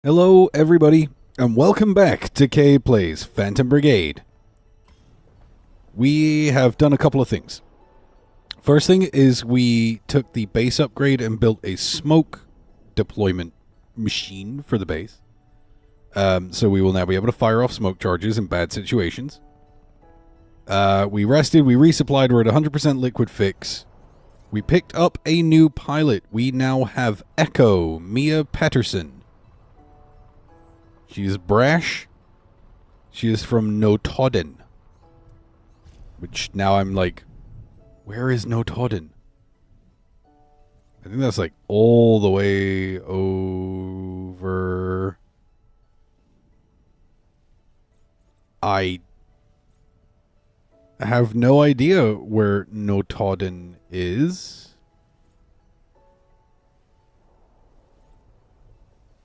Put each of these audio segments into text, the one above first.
Hello, everybody, and welcome back to K Plays Phantom Brigade. We have done a couple of things. First thing is we took the base upgrade and built a smoke deployment machine for the base. So we will now be able to fire off smoke charges in bad situations. We rested, we resupplied, we're at 100% liquid fix. We picked up a new pilot. We now have Echo, Mia Patterson. She is brash. She is from Notodden. Which now I'm like, where is Notodden? I think that's like all the way over. I have no idea where Notodden is.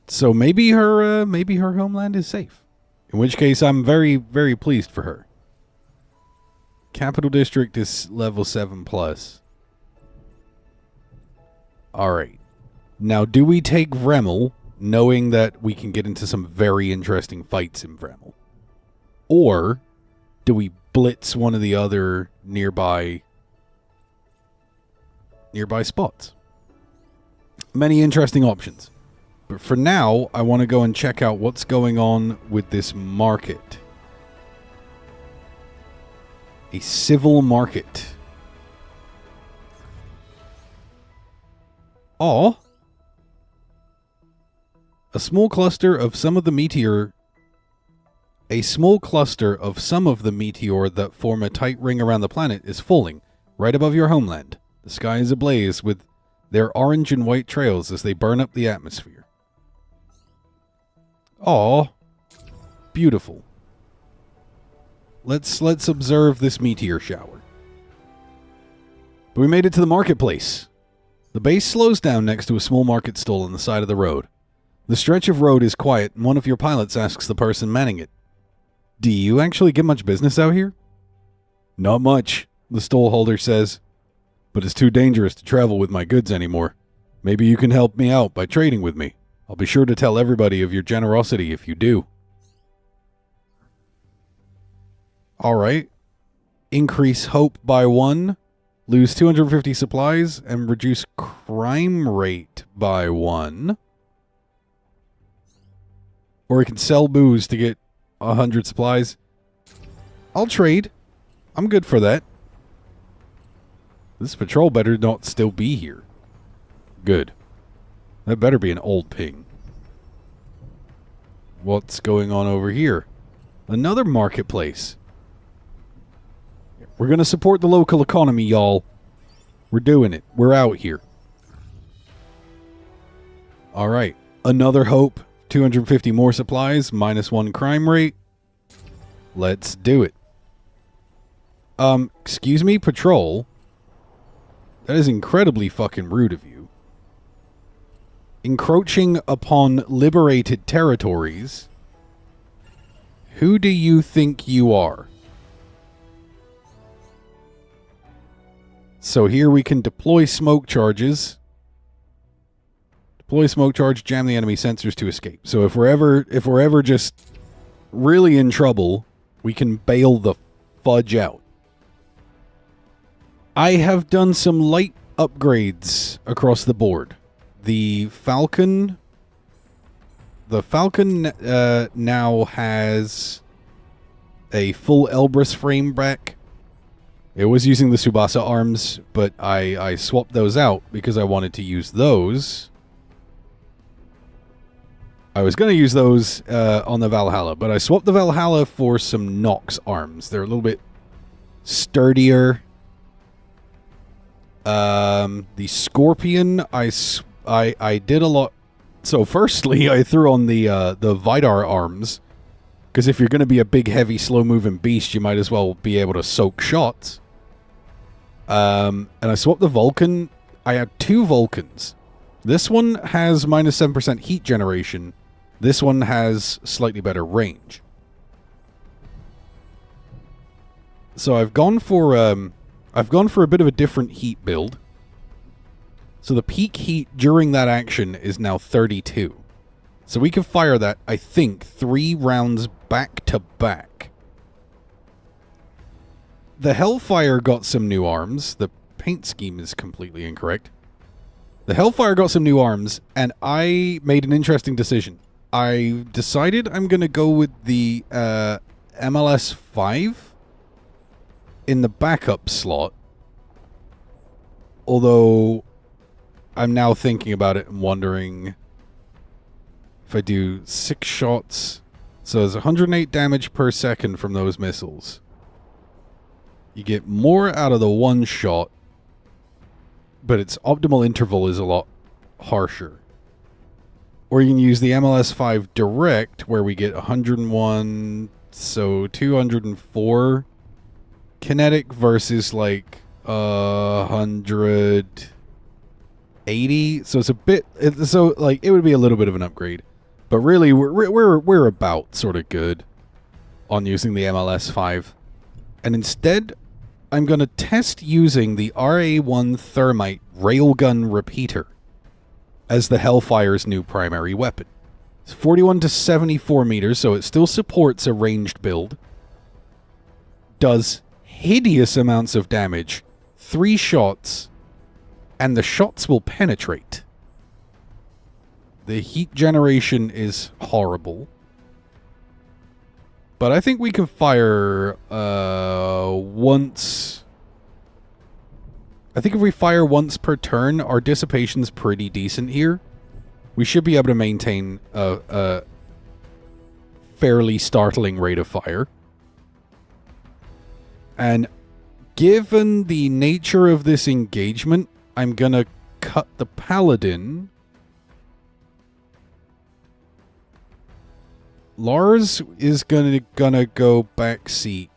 So maybe her homeland is safe. In which case, I'm very, very pleased for her. Capital District is level 7+. Alright. Now, do we take Vremmel, knowing that we can get into some very interesting fights in Vremmel? Or do we blitz one of the other nearby spots? Many interesting options. But for now, I want to go and check out what's going on with this market. A civil market. A small cluster of some of the meteor that form a tight ring around the planet is falling right above your homeland. The sky is ablaze with their orange and white trails as they burn up the atmosphere. Aw, beautiful. Let's observe this meteor shower. But we made it to the marketplace. The base slows down next to a small market stall on the side of the road. The stretch of road is quiet, and one of your pilots asks the person manning it, "Do you actually get much business out here?" "Not much," the stall holder says, "but it's too dangerous to travel with my goods anymore. Maybe you can help me out by trading with me. I'll be sure to tell everybody of your generosity if you do." Alright. Increase hope by 1. Lose 250 supplies and reduce crime rate by 1. Or we can sell booze to get 100 supplies. I'll trade. I'm good for that. This patrol better not still be here. Good. That better be an old ping. What's going on over here? Another marketplace. We're going to support the local economy, y'all. We're doing it. We're out here. Alright. Another hope. 250 more supplies. -1 crime rate. Let's do it. Excuse me, patrol? That is incredibly fucking rude of you. Encroaching upon liberated territories. Who do you think you are? So here we can deploy smoke charges. Deploy smoke charge, jam the enemy sensors to escape. So if we're ever just really in trouble, we can bail the fudge out. I have done some light upgrades across the board. The Falcon now has a full Elbrus frame back. It was using the Tsubasa arms, but I swapped those out because I wanted to use those. I was going to use those on the Valhalla, but I swapped the Valhalla for some Nox arms. They're a little bit sturdier. The Scorpion, I did a lot. So firstly, I threw on the Vidar arms, because if you're going to be a big, heavy, slow-moving beast, you might as well be able to soak shots. And I swapped the Vulcan. I had 2 Vulcans. This one has -7% heat generation. This one has slightly better range. So I've gone for a bit of a different heat build. So the peak heat during that action is now 32. So we can fire that, I think, 3 rounds back to back. The Hellfire got some new arms. The paint scheme is completely incorrect. The Hellfire got some new arms, and I made an interesting decision. I decided I'm going to go with the MLS 5 in the backup slot. Although I'm now thinking about it and wondering if I do 6 shots. So there's 108 damage per second from those missiles. You get more out of the one shot, but its optimal interval is a lot harsher. Or you can use the MLS 5 direct, where we get 101, so 204 kinetic versus like 180. So it's a bit, so like it would be a little bit of an upgrade, but really we're about sort of good on using the MLS 5. And instead, I'm going to test using the RA1 Thermite Railgun Repeater as the Hellfire's new primary weapon. It's 41 to 74 meters, so it still supports a ranged build. Does hideous amounts of damage, 3 shots, and the shots will penetrate. The heat generation is horrible. But I think we can fire once. I think if we fire once per turn, our dissipation's pretty decent here. We should be able to maintain a fairly startling rate of fire. And given the nature of this engagement, I'm gonna cut the Paladin. Lars is gonna go backseat.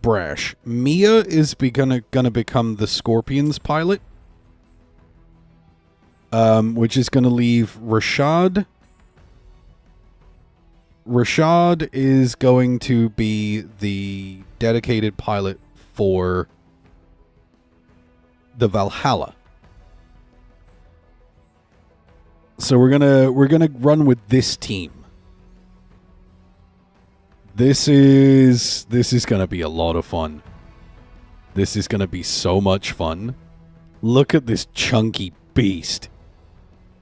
Brash. Mia is gonna become the Scorpion's pilot. Which is gonna leave Rashad. Rashad is going to be the dedicated pilot for the Valhalla. So we're gonna run with this team. This is gonna be a lot of fun. This is gonna be so much fun. Look at this chunky beast.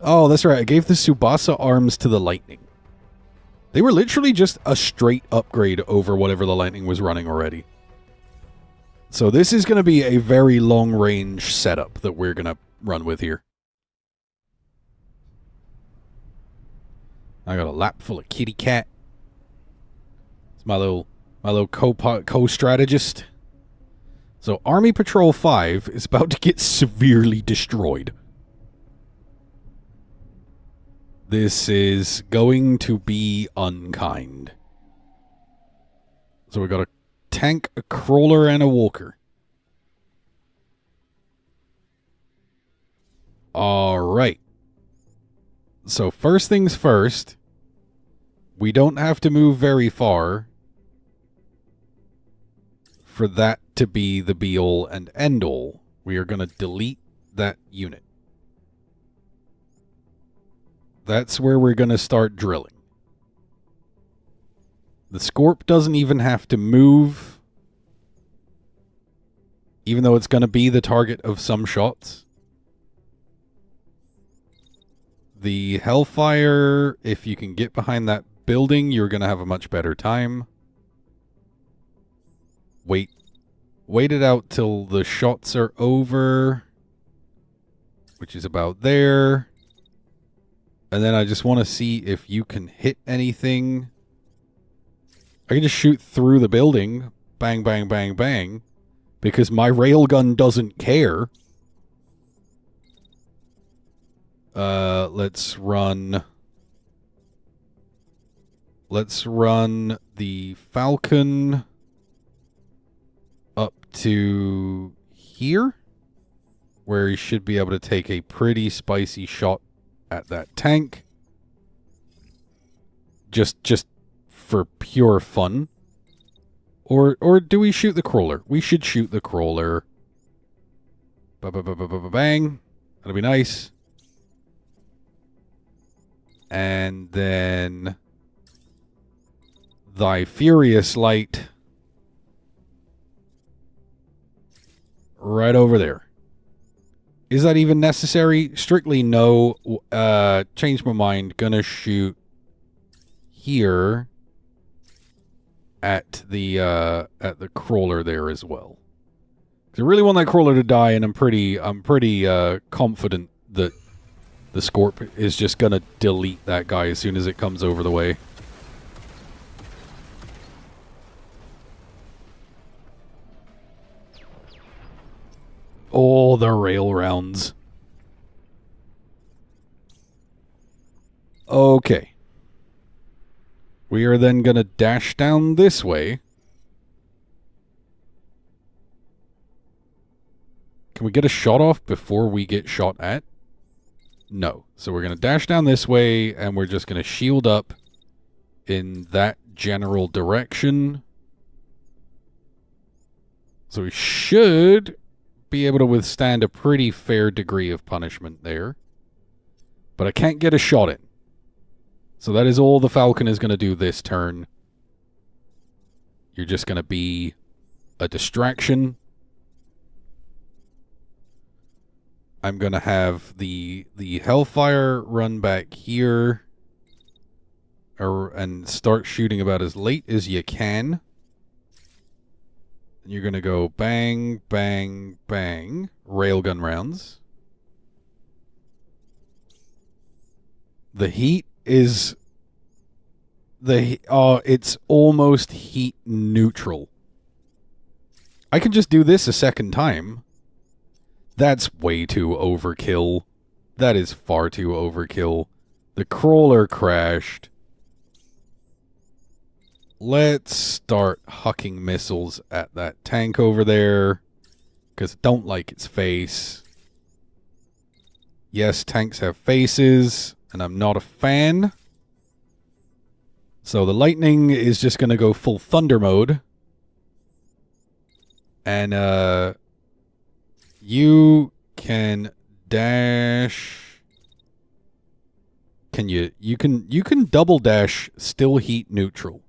Oh, that's right. I gave the Tsubasa arms to the Lightning. They were literally just a straight upgrade over whatever the Lightning was running already. So this is gonna be a very long range setup that we're gonna run with here. I got a lap full of kitty cat. It's my little co-strategist. So Army Patrol 5 is about to get severely destroyed. This is going to be unkind. So we got a tank, a crawler, and a walker. Alright. So first things first, we don't have to move very far for that to be the be-all and end-all. We are going to delete that unit. That's where we're going to start drilling. The Scorp doesn't even have to move, even though it's going to be the target of some shots. The Hellfire, if you can get behind that building, you're going to have a much better time. Wait it out till the shots are over, which is about there. And then I just want to see if you can hit anything. I can just shoot through the building. Bang, bang, bang, bang. Because my railgun doesn't care. Let's run the Falcon up to here, where he should be able to take a pretty spicy shot at that tank. Just for pure fun. Or do we shoot the crawler? We should shoot the crawler. Bang. That'll be nice. And then thy furious light right over there. Is that even necessary? Strictly no. Change my mind. Gonna shoot here at the crawler there as well. I really want that crawler to die, and I'm pretty confident that the Scorp is just gonna delete that guy as soon as it comes over the way. Oh, the rail rounds. Okay. We are then gonna dash down this way. Can we get a shot off before we get shot at? No. So we're going to dash down this way, and we're just going to shield up in that general direction. So we should be able to withstand a pretty fair degree of punishment there. But I can't get a shot in. So that is all the Falcon is going to do this turn. You're just going to be a distraction. I'm going to have the Hellfire run back here and start shooting about as late as you can. You're going to go bang, bang, bang. Railgun rounds. The heat is... it's almost heat neutral. I can just do this a second time. That's way too overkill. That is far too overkill. The crawler crashed. Let's start hucking missiles at that tank over there, because I don't like its face. Yes, tanks have faces, and I'm not a fan. So the lightning is just going to go full thunder mode. And, you can dash. Can you can double dash still heat neutral.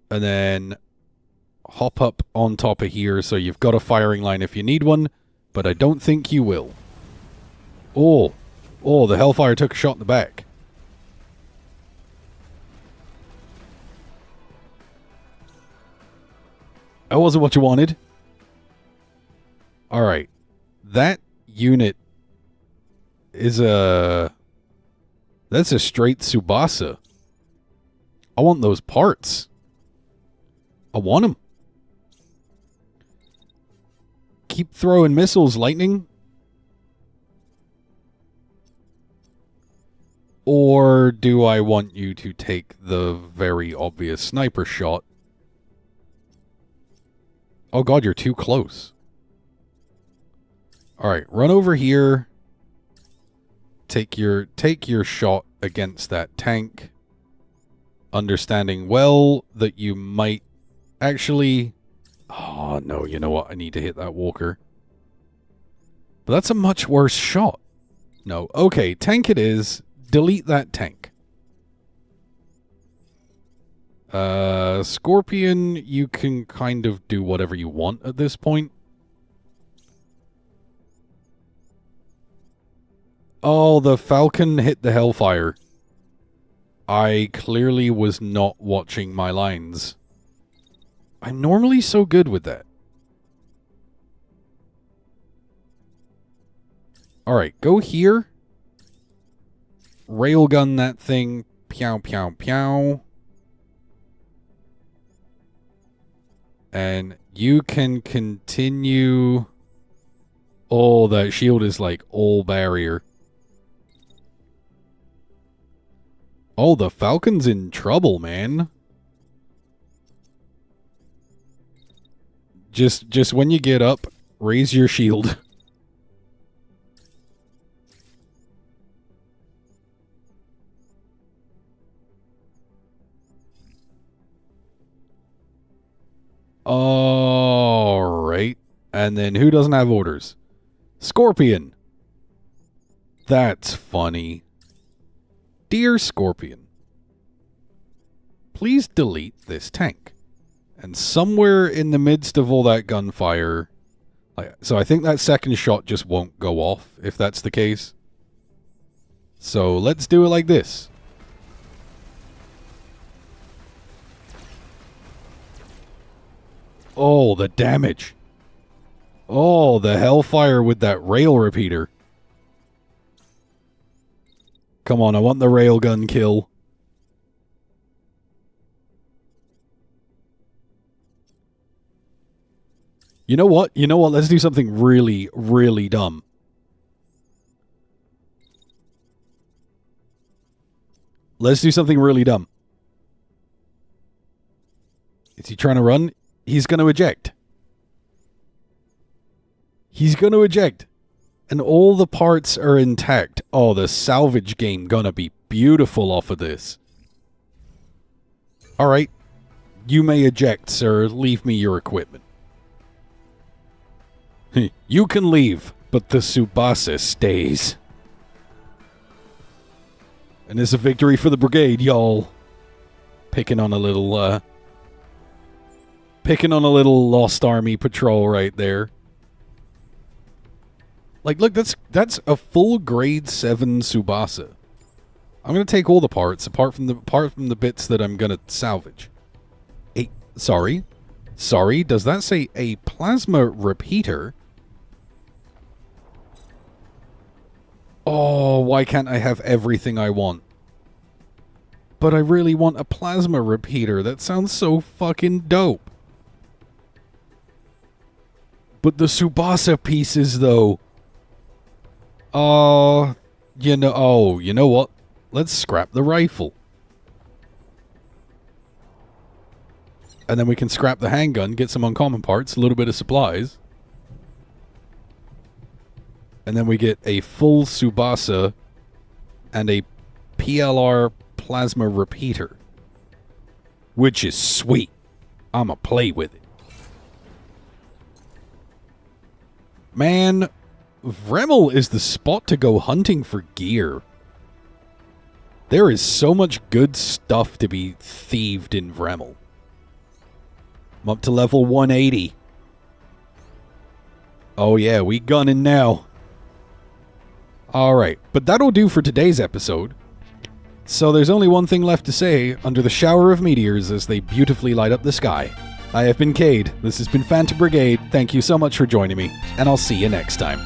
And then hop up on top of here so you've got a firing line if you need one, but I don't think you will. Oh, the Hellfire took a shot in the back. That wasn't what you wanted. Alright. That unit is that's a straight Tsubasa. I want those parts. I want them. Keep throwing missiles, lightning. Or do I want you to take the very obvious sniper shot? Oh god, you're too close. Alright, run over here. Take your shot against that tank. Understanding well that you might actually... Oh no, you know what? I need to hit that walker. But that's a much worse shot. No, okay, tank it is. Delete that tank. Scorpion, you can kind of do whatever you want at this point. Oh, the Falcon hit the Hellfire. I clearly was not watching my lines. I'm normally so good with that. Alright, go here. Railgun that thing. Pew, pew, pew. And you can continue... Oh, that shield is like all barrier. Oh, the Falcon's in trouble, man. Just when you get up, raise your shield. Alright. And then who doesn't have orders? Scorpion. That's funny. Dear Scorpion, please delete this tank. And somewhere in the midst of all that gunfire... So I think that second shot just won't go off, if that's the case. So let's do it like this. Oh, the damage. Oh, the hellfire with that rail repeater. Come on, I want the railgun kill. You know what? You know what? Let's do something really, really dumb. Let's do something really dumb. Is he trying to run? He's going to eject. He's going to eject. And all the parts are intact. Oh, the salvage game gonna be beautiful off of this. Alright. You may eject, sir. Leave me your equipment. You can leave, but the Tsubasa stays. And it's a victory for the brigade, y'all. Picking on a little Lost Army patrol right there. Like, look, that's a full grade 7 Tsubasa. I'm gonna take all the parts, apart from the bits that I'm gonna salvage. Sorry, does that say a plasma repeater? Oh, why can't I have everything I want? But I really want a plasma repeater. That sounds so fucking dope. But the Tsubasa pieces, though. You know what? Let's scrap the rifle. And then we can scrap the handgun, get some uncommon parts, a little bit of supplies. And then we get a full Tsubasa and a PLR plasma repeater. Which is sweet. I'ma play with it. Man, Vremmel is the spot to go hunting for gear. There is so much good stuff to be thieved in Vremmel. I'm up to level 180. Oh yeah, we gunning now. Alright, but that'll do for today's episode. So there's only one thing left to say under the shower of meteors as they beautifully light up the sky. I have been Cade, this has been Phantom Brigade, thank you so much for joining me, and I'll see you next time.